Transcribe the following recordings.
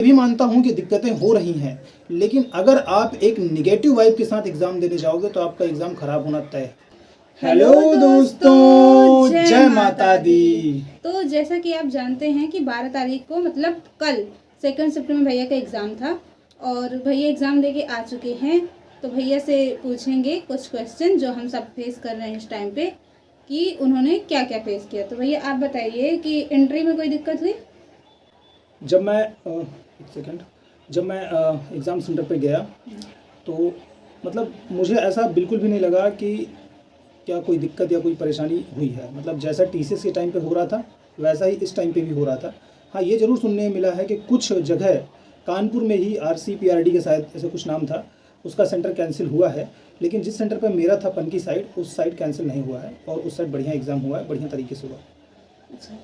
भी मानता हूं कि दिक्कतें हो रही हैं, लेकिन अगर आप एक नेगेटिव वाइब के साथ एग्ज़ाम देने जाओगे तो आपका एग्ज़ाम खराब होना तय है। हेलो दोस्तों, जय माता दी। तो जैसा कि आप जानते हैं कि 12 तारीख को मतलब कल 2 सितंबर भैया का एग्ज़ाम था और भैया एग्ज़ाम देके आ चुके हैं। तो भैया से पूछेंगे कुछ क्वेश्चन जो हम सब फेस कर रहे हैं इस टाइम पे कि उन्होंने क्या क्या फेस किया। तो भैया आप बताइए कि एंट्री में कोई दिक्कत हुई? जब मैं एग्ज़ाम सेंटर पे गया तो मतलब मुझे ऐसा बिल्कुल भी नहीं लगा कि क्या कोई दिक्कत या कोई परेशानी हुई है। मतलब जैसा टीसीएस के टाइम पे हो रहा था वैसा ही इस टाइम पे भी हो रहा था। हाँ, ये ज़रूर सुनने में मिला है कि कुछ जगह कानपुर में ही RCPRD के शायद ऐसे कुछ नाम था, उसका सेंटर कैंसिल हुआ है, लेकिन जिस सेंटर पे मेरा था पनकी साइड, उस साइड कैंसिल नहीं हुआ है और उस साइड बढ़िया एग्ज़ाम हुआ है, बढ़िया तरीके से हुआ। अच्छा,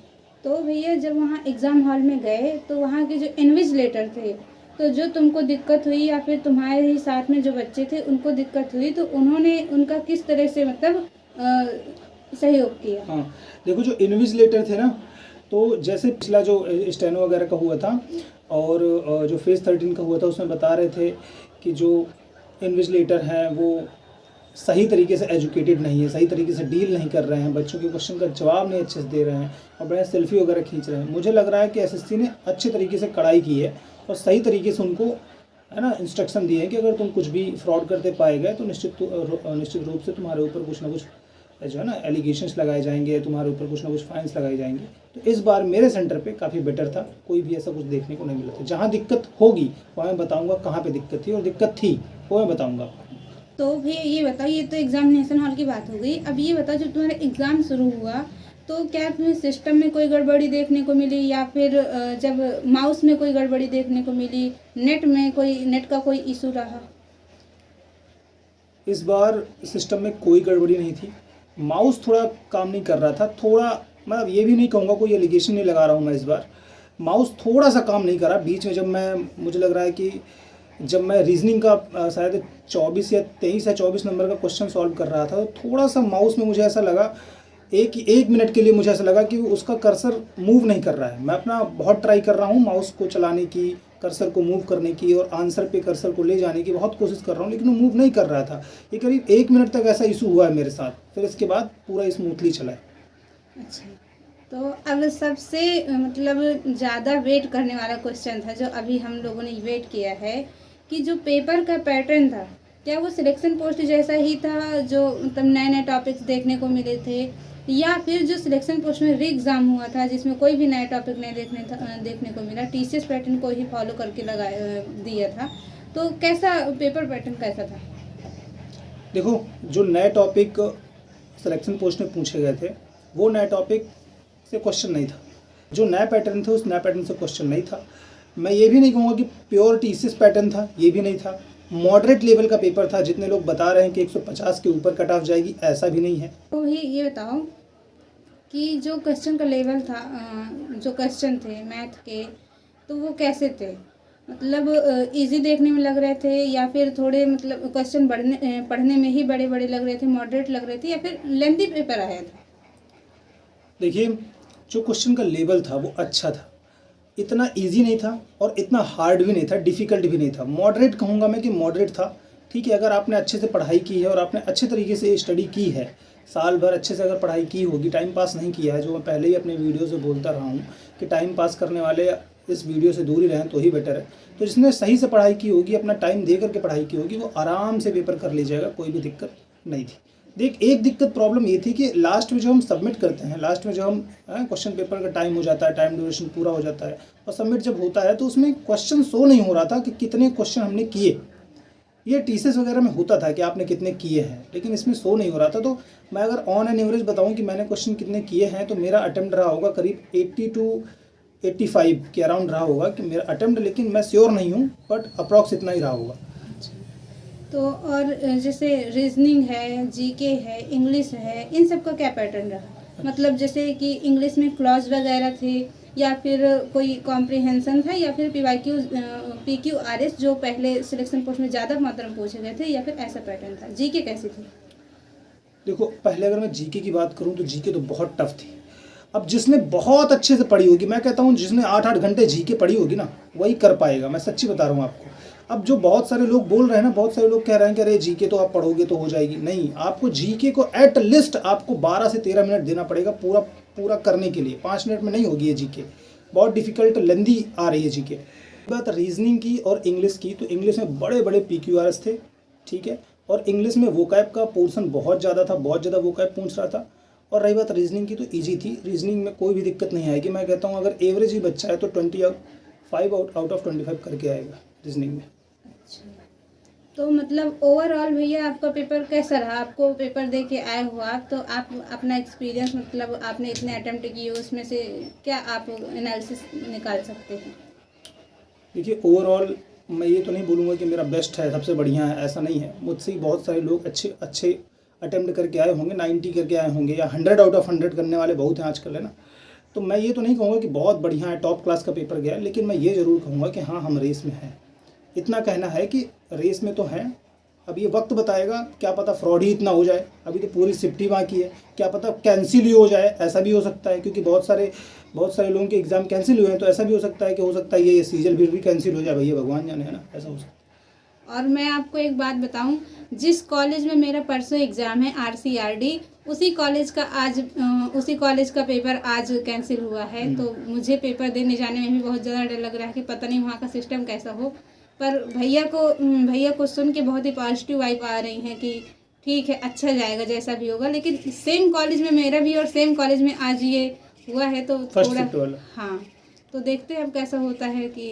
तो भैया जब वहाँ एग्ज़ाम हॉल में गए तो वहाँ के जो इन्विजिलेटर थे, तो जो तुमको दिक्कत हुई या फिर तुम्हारे ही साथ में जो बच्चे थे उनको दिक्कत हुई, तो उन्होंने उनका किस तरह से मतलब सहयोग किया? हाँ, देखो जो इन्विजिलेटर थे ना, तो जैसे पिछला जो स्टेनो वगैरह का हुआ था और जो फेज़ 13 का हुआ था उसमें बता रहे थे कि जो इन्विजिलेटर हैं वो सही तरीके से एजुकेटेड नहीं है, सही तरीके से डील नहीं कर रहे हैं, बच्चों के क्वेश्चन का जवाब नहीं अच्छे से दे रहे हैं और बड़ा सेल्फी वगैरह खींच रहे हैं। मुझे लग रहा है कि एसएससी ने अच्छे तरीके से कड़ाई की है और सही तरीके से उनको है ना इंस्ट्रक्शन दिए हैं कि अगर तुम कुछ भी फ्रॉड करते पाए गए तो निश्चित रूप से तुम्हारे ऊपर कुछ ना कुछ जो है ना एलिगेशंस लगाए जाएंगे, तुम्हारे ऊपर कुछ ना कुछ फाइन्स लगाए जाएंगे। तो इस बार मेरे सेंटर पे काफ़ी बेटर था, कोई भी ऐसा कुछ देखने को नहीं मिला था। जहाँ दिक्कत होगी वो मैं बताऊँगा कहाँ पे दिक्कत थी और दिक्कत थी वो मैं बताऊँगा। तो भैया ये बताओ, ये तो एग्जामिनेशन हॉल की बात हो गई। अब ये बताओ जब तुम्हारा एग्ज़ाम शुरू हुआ तो क्या तुम्हें सिस्टम में कोई गड़बड़ी देखने को मिली या फिर जब माउस में कोई गड़बड़ी देखने को मिली, नेट का कोई इशू रहा? इस बार सिस्टम में कोई गड़बड़ी नहीं थी, माउस थोड़ा काम नहीं कर रहा था, थोड़ा मतलब ये भी नहीं कहूँगा, कोई एलिगेशन नहीं लगा रहा हूँ मैं। इस बार माउस थोड़ा सा काम नहीं कर रहा बीच में, मुझे लग रहा है कि जब मैं रीजनिंग का शायद 24 या 23 या 24 नंबर का क्वेश्चन सॉल्व कर रहा था तो थोड़ा सा माउस में मुझे ऐसा लगा, एक मिनट के लिए मुझे ऐसा लगा कि उसका कर्सर मूव नहीं कर रहा है। मैं अपना बहुत ट्राई कर रहा हूँ माउस को चलाने की, कर्सर को मूव करने की और आंसर पे कर्सर को ले जाने की बहुत कोशिश कर रहा हूँ, लेकिन वो मूव नहीं कर रहा था। ये करीब 1 मिनट तक ऐसा इशू हुआ है मेरे साथ, फिर इसके बाद पूरा स्मूथली चला है। अच्छा, तो अब सबसे मतलब ज़्यादा वेट करने वाला क्वेश्चन था जो अभी हम लोगों ने वेट किया है कि जो पेपर का पैटर्न था क्या वो सिलेक्शन पोस्ट जैसा ही था, जो मतलब नए नए टॉपिक्स देखने को मिले थे, या फिर जो सिलेक्शन पोस्ट में री एग्ज़ाम हुआ था जिसमें कोई भी नया टॉपिक नहीं देखने को मिला, टीसीएस पैटर्न को ही फॉलो करके दिया था। तो कैसा पेपर पैटर्न कैसा था? देखो, जो नए टॉपिक सिलेक्शन पोस्ट में पूछे गए थे वो नए टॉपिक से क्वेश्चन नहीं था, जो नया पैटर्न थे उस नया पैटर्न से क्वेश्चन नहीं था। मैं ये भी नहीं कहूँगा कि प्योर टीसीएस पैटर्न था, ये भी नहीं था। मॉडरेट लेवल का पेपर था, जितने लोग बता रहे हैं कि 150 के ऊपर कट ऑफ जाएगी, ऐसा भी नहीं है। तो ये बताओ कि जो क्वेश्चन का लेवल था, जो क्वेश्चन थे मैथ के, तो वो कैसे थे? मतलब इजी देखने में लग रहे थे या फिर थोड़े मतलब क्वेश्चन पढ़ने में ही बड़े बड़े लग रहे थे, मॉडरेट लग रहे थे, या फिर लेंथी पेपर आया था? देखिए, जो क्वेश्चन का लेवल था वो अच्छा था, इतना इजी नहीं था और इतना हार्ड भी नहीं था, डिफ़िकल्ट भी नहीं था। मॉडरेट कहूँगा मैं कि मॉडरेट था। ठीक है, अगर आपने अच्छे से पढ़ाई की है और आपने अच्छे तरीके से स्टडी की है, साल भर अच्छे से अगर पढ़ाई की होगी, टाइम पास नहीं किया है, जो मैं पहले ही अपने वीडियो से बोलता रहा हूँ कि टाइम पास करने वाले इस वीडियो से दूर ही रहें तो ही बेटर है। तो जिसने सही से पढ़ाई की होगी, अपना टाइम दे करके पढ़ाई की होगी, वो आराम से पेपर कर लीजिएगा, कोई भी दिक्कत नहीं थी। देख, एक दिक्कत प्रॉब्लम ये थी कि लास्ट में जो हम सबमिट करते हैं, लास्ट में जो हम क्वेश्चन पेपर का टाइम हो जाता है, टाइम ड्यूरेशन पूरा हो जाता है और सबमिट जब होता है तो उसमें क्वेश्चन शो नहीं हो रहा था कि कितने क्वेश्चन हमने किए। ये टीसीएस वगैरह में होता था कि आपने कितने किए हैं, लेकिन इसमें शो नहीं हो रहा था। तो मैं अगर ऑन एन एवरेज बताऊं कि मैंने क्वेश्चन कितने किए हैं तो मेरा अटेम्प्ट रहा होगा करीब 80 टू 85 के अराउंड रहा होगा कि मेरा अटेम्प्ट, लेकिन मैं श्योर नहीं हूँ, बट अप्रॉक्स इतना ही रहा होगा। तो और जैसे रीजनिंग है, जीके है, इंग्लिश है, इन सब का क्या पैटर्न रहा? मतलब जैसे कि इंग्लिश में क्लॉज वगैरह थे या फिर कोई कॉम्प्रिहेंशन था या फिर PQRS जो पहले सिलेक्शन पोस्ट में ज़्यादा मात्रा में पूछे गए थे, या फिर ऐसा पैटर्न था? जीके कैसी थी? देखो, पहले अगर मैं जीके की बात करूं तो जीके तो बहुत टफ थी। अब जिसने बहुत अच्छे से पढ़ी होगी, मैं कहता हूँ जिसने 8-8 घंटे जीके पढ़ी होगी ना, वही कर पाएगा। मैं सच्ची बता रहा हूँ आपको। अब जो बहुत सारे लोग बोल रहे हैं ना, बहुत सारे लोग कह रहे हैं कि अरे जीके तो आप पढ़ोगे तो हो जाएगी। नहीं, आपको जीके को एट लिस्ट आपको 12 से 13 मिनट देना पड़ेगा पूरा करने के लिए। 5 मिनट में नहीं होगी ये जीके, बहुत डिफिकल्ट लेंदी आ रही है जीके। बात रीजनिंग की और इंग्लिश की, तो इंग्लिश में बड़े बड़े PQRs थे, ठीक है, और इंग्लिश में वोकैब का पोर्शन बहुत ज़्यादा था, बहुत ज़्यादा वोकैब पूछ रहा था। और रही बात रीजनिंग की, तो ईजी थी, रीजनिंग में कोई भी दिक्कत नहीं आएगी। मैं कहता हूँ अगर एवरेज ही बच्चा है तो 25 आउट ऑफ 25 करके आएगा रीजनिंग में। अच्छा, तो मतलब ओवरऑल भैया आपका पेपर कैसा रहा? आपको पेपर दे के आए हो आप, तो आप अपना एक्सपीरियंस, मतलब आपने इतने अटेम्प्ट किए उसमें से क्या आप एनालिसिस निकाल सकते हैं? देखिए, ओवरऑल मैं ये तो नहीं बोलूँगा कि मेरा बेस्ट है, सबसे बढ़िया है, ऐसा नहीं है। मुझसे ही बहुत सारे लोग अच्छे अटेम्प्ट करके आए होंगे, 90 करके आए होंगे, या 100 आउट ऑफ 100 करने वाले बहुत हैं आजकल, है ना। तो मैं ये तो नहीं कहूँगा कि बहुत बढ़िया है, टॉप क्लास का पेपर गया, लेकिन मैं ये ज़रूर कहूँगा कि हाँ, हम रेस में हैं। इतना कहना है कि रेस में तो हैं। अब ये वक्त बताएगा, क्या पता फ्रॉड ही इतना हो जाए, अभी तो पूरी शिफ्ट ही बाकी है, क्या पता कैंसिल ही हो जाए, ऐसा भी हो सकता है, क्योंकि बहुत सारे लोगों के एग्ज़ाम कैंसिल हुए हैं। तो ऐसा भी हो सकता है कि हो सकता है ये सीजन फिर भी कैंसिल हो जाए, भैया भगवान जाने, है ना, ऐसा हो सकता है। और मैं आपको एक बात बताऊं, जिस कॉलेज में मेरा परसों एग्ज़ाम है RCRD, उसी कॉलेज का पेपर आज कैंसिल हुआ है। तो मुझे पेपर देने जाने में भी बहुत ज़्यादा डर लग रहा है कि पता नहीं वहाँ का सिस्टम कैसा हो। पर भैया को सुन के बहुत ही पॉजिटिव वाइब आ रही हैं कि ठीक है, अच्छा जाएगा जैसा भी होगा। लेकिन सेम कॉलेज में मेरा भी और सेम कॉलेज में आज ये हुआ है, तो थोड़ा, हाँ, तो देखते हैं अब कैसा होता है। कि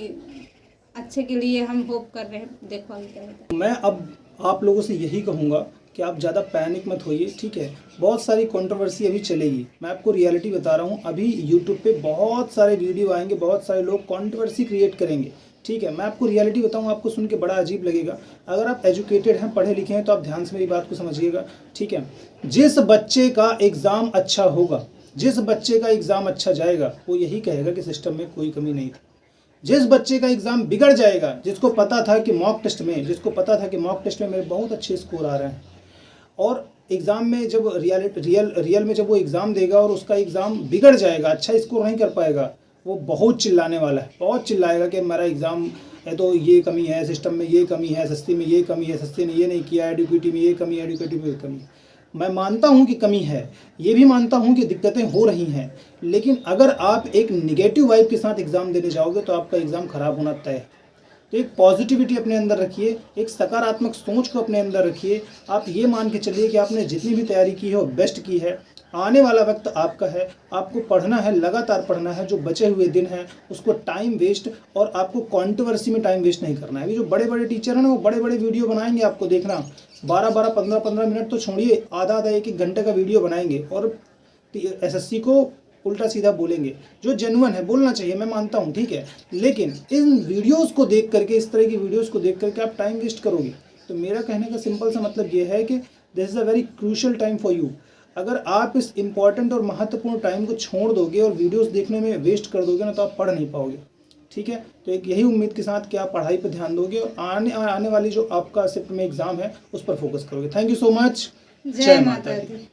अच्छे के लिए हम होप कर रहे हैं, देखो आगे क्या होता है। मैं अब आप लोगों से यही कहूँगा कि आप ज़्यादा पैनिक मत होइए, ठीक है। बहुत सारी कंट्रोवर्सी अभी चलेगी, मैं आपको रियलिटी बता रहा हूँ। अभी यूट्यूब पे बहुत सारे वीडियो आएंगे, बहुत सारे लोग कंट्रोवर्सी क्रिएट करेंगे, ठीक है। मैं आपको रियलिटी बताऊँ, आपको सुन के बड़ा अजीब लगेगा। अगर आप एजुकेटेड हैं, पढ़े लिखे हैं, तो आप ध्यान से मेरी बात को समझिएगा, ठीक है। जिस बच्चे का एग्ज़ाम अच्छा होगा, जिस बच्चे का एग्ज़ाम अच्छा जाएगा, वो यही कहेगा कि सिस्टम में कोई कमी नहीं थी। जिस बच्चे का एग्ज़ाम बिगड़ जाएगा, जिसको पता था कि मॉक टेस्ट में मेरे बहुत अच्छे स्कोर आ रहे हैं, और एग्ज़ाम में जब रियल में जब वो एग्ज़ाम देगा और उसका एग्ज़ाम बिगड़ जाएगा, अच्छा स्कोर नहीं कर पाएगा, वो बहुत चिल्लाने वाला है, बहुत चिल्लाएगा कि मेरा एग्ज़ाम है तो ये कमी है, सिस्टम में ये कमी है, सस्ती में ये कमी है, सस्ती ने ये नहीं किया, एडुकेटिव में ये कमी है, एडुकेटिव में ये कमी है। मैं मानता हूं कि कमी है, ये भी मानता हूं कि दिक्कतें हो रही हैं, लेकिन अगर आप एक निगेटिव वाइब के साथ एग्ज़ाम देने जाओगे तो आपका एग्ज़ाम ख़राब होना तय है। तो एक पॉजिटिविटी अपने अंदर रखिए, एक सकारात्मक सोच को अपने अंदर रखिए। आप ये मान के चलिए कि आपने जितनी भी तैयारी की है वो बेस्ट की है। आने वाला वक्त आपका है, आपको पढ़ना है, लगातार पढ़ना है। जो बचे हुए दिन हैं उसको टाइम वेस्ट और आपको कंट्रोवर्सी में टाइम वेस्ट नहीं करना है। अभी जो बड़े बड़े टीचर हैं ना, वो बड़े बड़े वीडियो बनाएंगे, आपको देखना 12-12, 15-15 मिनट तो छोड़िए, आधा 1-1 घंटे का वीडियो बनाएंगे और SSC को उल्टा सीधा बोलेंगे। जो जेन्युइन है बोलना चाहिए, मैं मानता हूँ, ठीक है, लेकिन इन वीडियोस को देख करके, इस तरह की वीडियोस को देख करके आप टाइम वेस्ट करोगे। तो मेरा कहने का सिंपल सा मतलब ये है कि this is a very crucial time for you. अगर आप इस इम्पॉर्टेंट और महत्वपूर्ण टाइम को छोड़ दोगे और वीडियोस देखने में वेस्ट कर दोगे ना, तो आप पढ़ नहीं पाओगे, ठीक है। तो एक यही उम्मीद के साथ कि आप पढ़ाई पर ध्यान दोगे और आने वाली जो आपका शिफ्ट में एग्ज़ाम है उस पर फोकस करोगे। Thank you so much. जय माता दी।